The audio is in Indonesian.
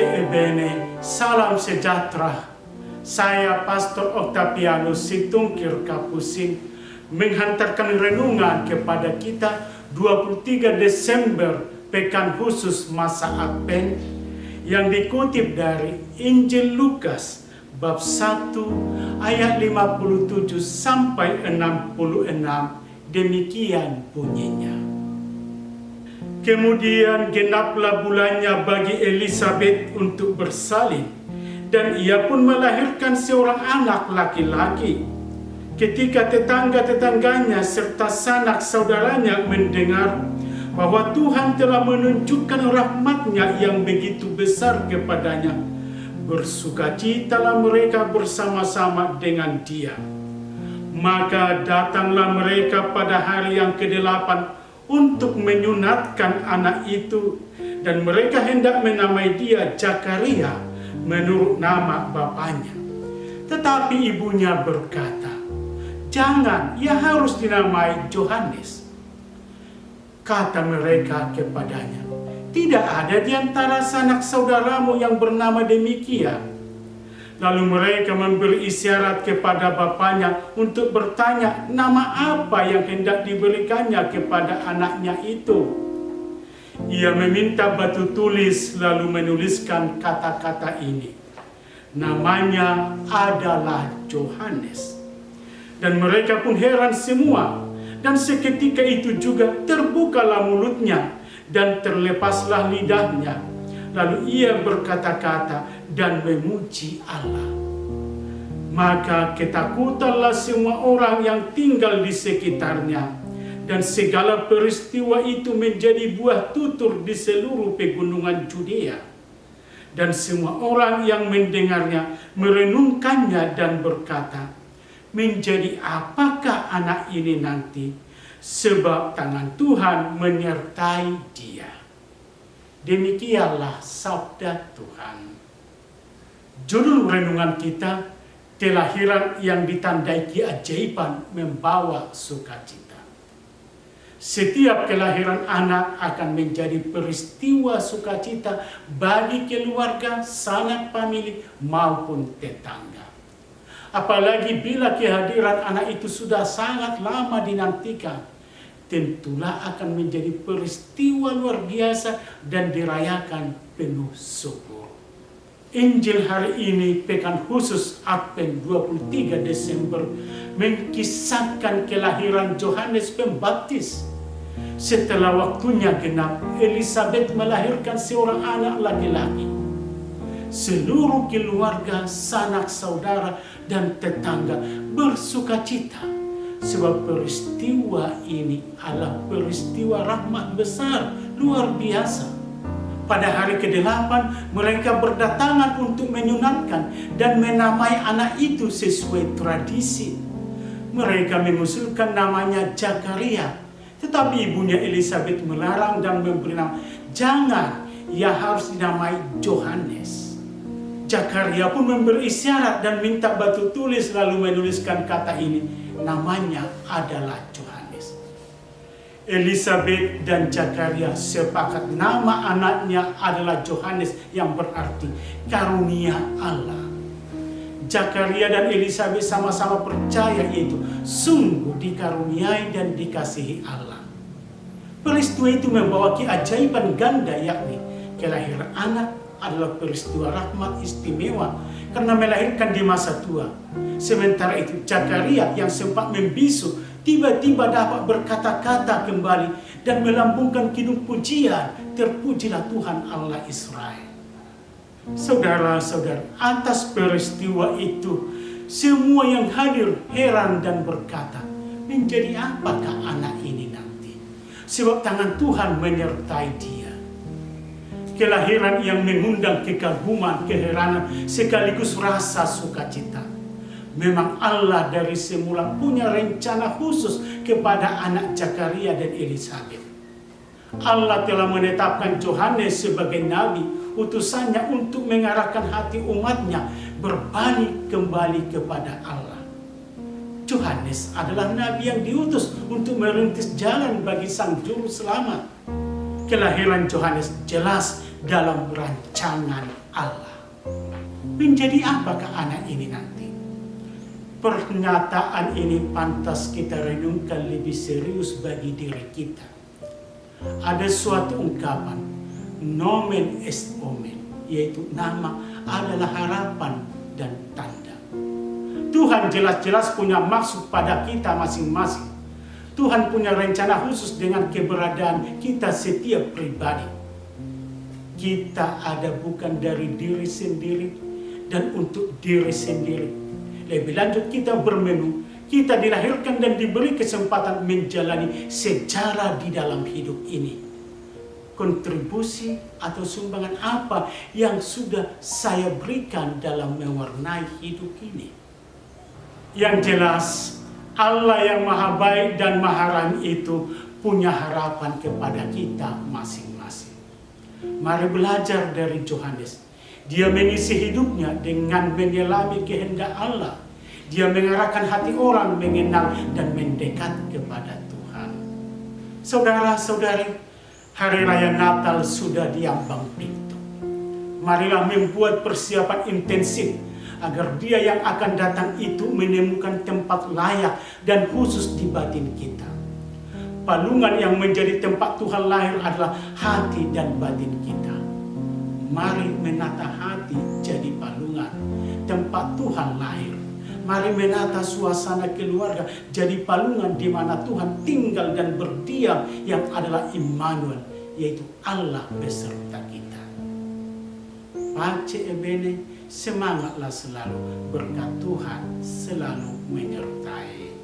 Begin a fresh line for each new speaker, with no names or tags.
Ebene, salam sejahtera. Saya Pastor Octavianus Situngkir Kapusin menghantarkan renungan kepada kita 23 Desember Pekan Khusus Masa Advent yang dikutip dari Injil Lukas bab 1 ayat 57 sampai 66. Demikian bunyinya. Kemudian genaplah bulannya bagi Elisabet untuk bersalin, dan ia pun melahirkan seorang anak laki-laki. Ketika tetangga-tetangganya serta sanak saudaranya mendengar bahwa Tuhan telah menunjukkan rahmat-Nya yang begitu besar kepadanya, bersukacitalah mereka bersama-sama dengan dia. Maka datanglah mereka pada hari yang ke-8 untuk menyunatkan anak itu, dan mereka hendak menamai dia Zakaria menurut nama bapaknya. Tetapi ibunya berkata, "Jangan, ia harus dinamai Yohanes." Kata mereka kepadanya, "Tidak ada di antara sanak saudaramu yang bernama demikian." Lalu mereka memberi isyarat kepada bapaknya untuk bertanya nama apa yang hendak diberikannya kepada anaknya itu. Ia meminta batu tulis lalu menuliskan kata-kata ini, "Namanya adalah Yohanes." Dan mereka pun heran semua, dan seketika itu juga terbukalah mulutnya dan terlepaslah lidahnya. Lalu ia berkata-kata dan memuji Allah. Maka ketakutanlah semua orang yang tinggal di sekitarnya, dan segala peristiwa itu menjadi buah tutur di seluruh pegunungan Judea. Dan semua orang yang mendengarnya merenungkannya dan berkata, "Menjadi apakah anak ini nanti? Sebab tangan Tuhan menyertai dia." Demikianlah sabda Tuhan. Judul renungan kita, kelahiran yang ditandai keajaiban membawa sukacita. Setiap kelahiran anak akan menjadi peristiwa sukacita bagi keluarga, sanak famili maupun tetangga. Apalagi bila kehadiran anak itu sudah sangat lama dinantikan, tentulah akan menjadi peristiwa luar biasa dan dirayakan penuh syukur. Injil hari ini, Pekan Khusus Advent 23 Desember, mengkisahkan kelahiran Yohanes Pembaptis. Setelah waktunya genap, Elisabet melahirkan seorang anak laki-laki. Seluruh keluarga, sanak saudara, dan tetangga bersukacita, sebab peristiwa ini adalah peristiwa rahmat besar luar biasa. Pada hari ke-8 mereka berdatangan untuk menyunatkan dan menamai anak itu sesuai tradisi. Mereka mengusulkan namanya Zakaria, tetapi ibunya Elisabet melarang dan memberi nama, "Jangan, ia harus dinamai Yohanes." Zakaria pun memberi isyarat dan minta batu tulis lalu menuliskan kata ini, "Namanya adalah Yohanes." Elisabet dan Zakaria sepakat nama anaknya adalah Yohanes, yang berarti karunia Allah. Zakaria dan Elisabet sama-sama percaya itu sungguh dikaruniai dan dikasihi Allah. Peristiwa itu membawa keajaiban ganda, yakni kelahiran anak adalah peristiwa rahmat istimewa karena melahirkan di masa tua. Sementara itu Zakaria yang sempat membisu tiba-tiba dapat berkata-kata kembali dan melambungkan kidung pujian, "Terpujilah Tuhan Allah Israel." Saudara-saudara, atas peristiwa itu semua yang hadir heran dan berkata, "Menjadi apakah anak ini nanti? Sebab tangan Tuhan menyertai dia." Kelahiran yang mengundang kekaguman, keheranan, sekaligus rasa sukacita. Memang Allah dari semula punya rencana khusus kepada anak Zakaria dan Elisabet. Allah telah menetapkan Yohanes sebagai nabi, utusannya untuk mengarahkan hati umatnya berbalik kembali kepada Allah. Yohanes adalah nabi yang diutus untuk merintis jalan bagi sang juru selamat. Kelahiran Yohanes jelas dalam rancangan Allah. Menjadi apakah anak ini nanti? Pernyataan ini pantas kita renungkan lebih serius bagi diri kita. Ada suatu ungkapan, nomen est omen, yaitu nama adalah harapan dan tanda. Tuhan jelas-jelas punya maksud pada kita masing-masing. Tuhan punya rencana khusus dengan keberadaan kita setiap pribadi. Kita ada bukan dari diri sendiri dan untuk diri sendiri. Lebih lanjut kita bermenu, kita dilahirkan dan diberi kesempatan menjalani sejarah di dalam hidup ini. Kontribusi atau sumbangan apa yang sudah saya berikan dalam mewarnai hidup ini? Yang jelas, Allah yang maha baik dan maha rahim itu punya harapan kepada kita masing-masing. Mari belajar dari Yohanes. Dia mengisi hidupnya dengan menyelami kehendak Allah. Dia mengarahkan hati orang mengenal dan mendekat kepada Tuhan. Saudara-saudari, hari raya Natal sudah diambang pintu. Marilah membuat persiapan intensif agar dia yang akan datang itu menemukan tempat layak dan khusus di batin kita. Palungan yang menjadi tempat Tuhan lahir adalah hati dan batin kita. Mari menata hati jadi palungan, tempat Tuhan lahir. Mari menata suasana keluarga jadi palungan di mana Tuhan tinggal dan berdiam, yang adalah Immanuel, yaitu Allah beserta kita. Pace e bene, semangatlah selalu, berkat Tuhan selalu menyertai.